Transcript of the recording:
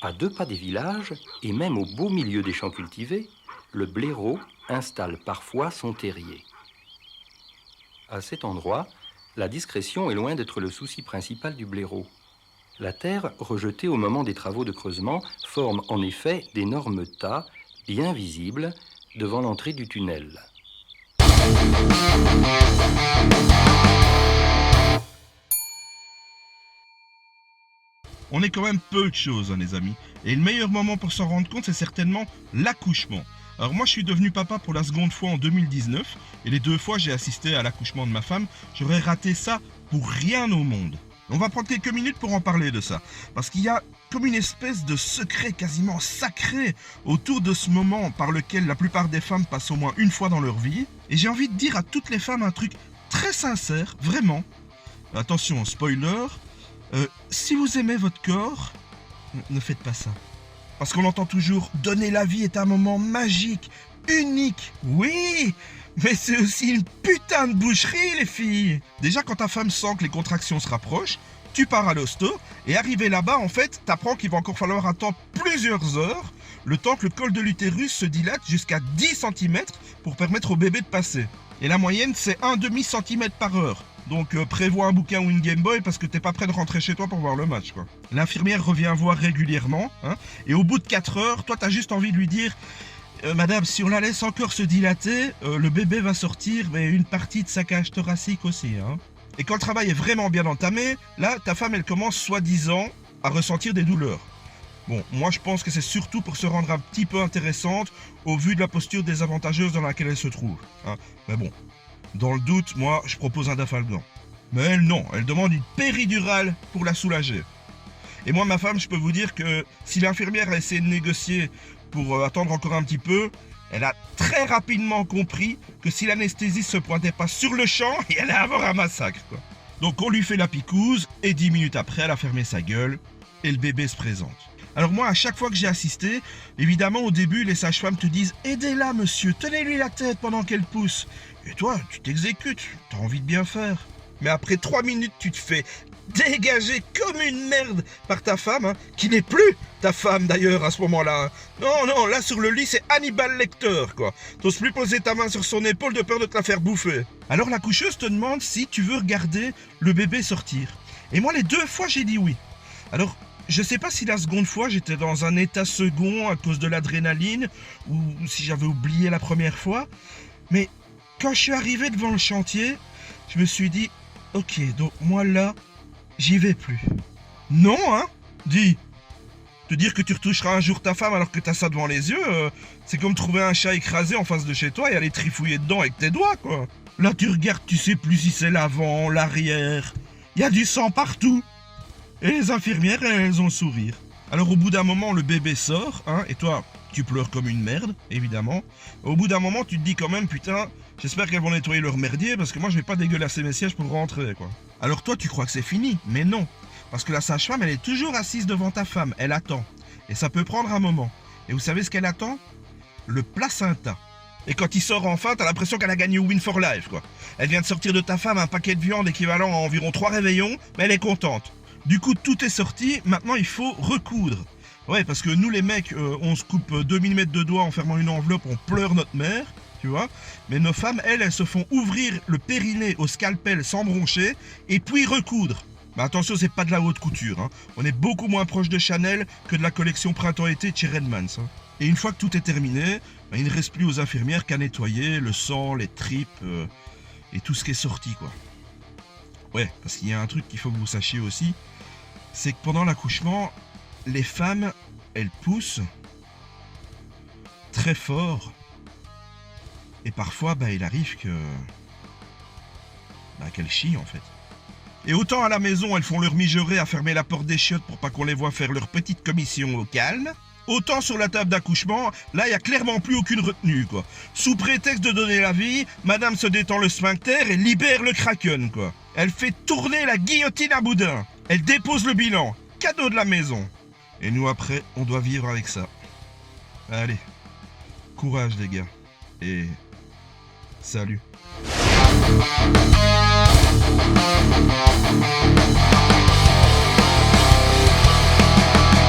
À 2 pas des villages, et même au beau milieu des champs cultivés, le blaireau installe parfois son terrier. À cet endroit, la discrétion est loin d'être le souci principal du blaireau. La terre, rejetée au moment des travaux de creusement, forme en effet d'énormes tas, bien visibles, devant l'entrée du tunnel. On est quand même peu de choses, hein, les amis. Et le meilleur moment pour s'en rendre compte, c'est certainement l'accouchement. Alors moi, je suis devenu papa pour la seconde fois en 2019, et les 2 fois, j'ai assisté à l'accouchement de ma femme. J'aurais raté ça pour rien au monde. On va prendre quelques minutes pour en parler de ça, parce qu'il y a comme une espèce de secret quasiment sacré autour de ce moment par lequel la plupart des femmes passent au moins une fois dans leur vie. Et j'ai envie de dire à toutes les femmes un truc très sincère, vraiment. Attention, spoiler, si vous aimez votre corps, ne faites pas ça. Parce qu'on entend toujours « donner la vie est un moment magique, unique ». Oui, mais c'est aussi une putain de boucherie, les filles. Déjà, quand ta femme sent que les contractions se rapprochent, tu pars à l'hosto, et arrivé là-bas, en fait, t'apprends qu'il va encore falloir attendre plusieurs heures, le temps que le col de l'utérus se dilate jusqu'à 10 cm pour permettre au bébé de passer. Et la moyenne, c'est 1,5 cm par heure. Donc prévois un bouquin ou une Game Boy parce que t'es pas prêt de rentrer chez toi pour voir le match, quoi. L'infirmière revient voir régulièrement, hein, et au bout de 4 heures, toi t'as juste envie de lui dire Madame, si on la laisse encore se dilater, le bébé va sortir, mais une partie de sa cage thoracique aussi, hein. Et quand le travail est vraiment bien entamé, là, ta femme, elle commence soi-disant à ressentir des douleurs. Bon, moi je pense que c'est surtout pour se rendre un petit peu intéressante au vu de la posture désavantageuse dans laquelle elle se trouve, hein. Mais bon, dans le doute, moi, je propose un dafalgan. Mais elle, non, elle demande une péridurale pour la soulager. Et moi, ma femme, je peux vous dire que si l'infirmière a essayé de négocier pour attendre encore un petit peu, elle a très rapidement compris que si l'anesthésie se pointait pas sur le champ, il allait avoir un massacre, quoi. Donc on lui fait la picouse, et 10 minutes après, elle a fermé sa gueule, et le bébé se présente. Alors moi, à chaque fois que j'ai assisté, évidemment, au début, les sages-femmes te disent « Aidez-la, monsieur, tenez-lui la tête pendant qu'elle pousse ». Et toi, tu t'exécutes, t'as envie de bien faire. Mais après 3 minutes, tu te fais dégager comme une merde par ta femme, hein, qui n'est plus ta femme d'ailleurs à ce moment-là, hein. Non, non, là sur le lit, c'est Hannibal Lecter, quoi. T'oses plus poser ta main sur son épaule de peur de te la faire bouffer. Alors la coucheuse te demande si tu veux regarder le bébé sortir. Et moi, les 2 fois, j'ai dit oui. Alors, je sais pas si la seconde fois, j'étais dans un état second à cause de l'adrénaline, ou si j'avais oublié la première fois, mais quand je suis arrivé devant le chantier, je me suis dit, ok, donc moi là, j'y vais plus. Non, hein? Dis. Te dire que tu retoucheras un jour ta femme alors que t'as ça devant les yeux, c'est comme trouver un chat écrasé en face de chez toi et aller trifouiller dedans avec tes doigts, quoi. Là, tu regardes, tu sais plus si c'est l'avant, l'arrière. Il y a du sang partout. Et les infirmières, elles ont le sourire. Alors au bout d'un moment, le bébé sort, hein, et toi, tu pleures comme une merde, évidemment. Au bout d'un moment, tu te dis quand même, putain, j'espère qu'elles vont nettoyer leur merdier, parce que moi, je vais pas dégueulasser mes sièges pour rentrer, quoi. Alors toi, tu crois que c'est fini, mais non. Parce que la sage-femme, elle est toujours assise devant ta femme, elle attend. Et ça peut prendre un moment. Et vous savez ce qu'elle attend? Le placenta. Et quand il sort enfin, t'as l'impression qu'elle a gagné Win for Life, quoi. Elle vient de sortir de ta femme un paquet de viande équivalent à environ 3 réveillons, mais elle est contente. Du coup, tout est sorti, maintenant il faut recoudre. Ouais, parce que nous les mecs, on se coupe 2 mm de doigts en fermant une enveloppe, on pleure notre mère, tu vois. Mais nos femmes, elles se font ouvrir le périnée au scalpel sans broncher, et puis recoudre. Mais attention, c'est pas de la haute couture, hein. On est beaucoup moins proche de Chanel que de la collection printemps-été de chez Redmans, hein. Et une fois que tout est terminé, il ne reste plus aux infirmières qu'à nettoyer le sang, les tripes, et tout ce qui est sorti, quoi. Ouais, parce qu'il y a un truc qu'il faut que vous sachiez aussi, c'est que pendant l'accouchement, les femmes, elles poussent très fort. Et parfois, il arrive qu'elles chient, en fait. Et autant à la maison, elles font leur mijaurée à fermer la porte des chiottes pour pas qu'on les voit faire leur petite commission au calme, autant sur la table d'accouchement, là, il n'y a clairement plus aucune retenue, quoi. Sous prétexte de donner la vie, madame se détend le sphincter et libère le kraken, quoi. Elle fait tourner la guillotine à boudin. Elle dépose le bilan. Cadeau de la maison. Et nous, après, on doit vivre avec ça. Allez. Courage, les gars. Et... salut.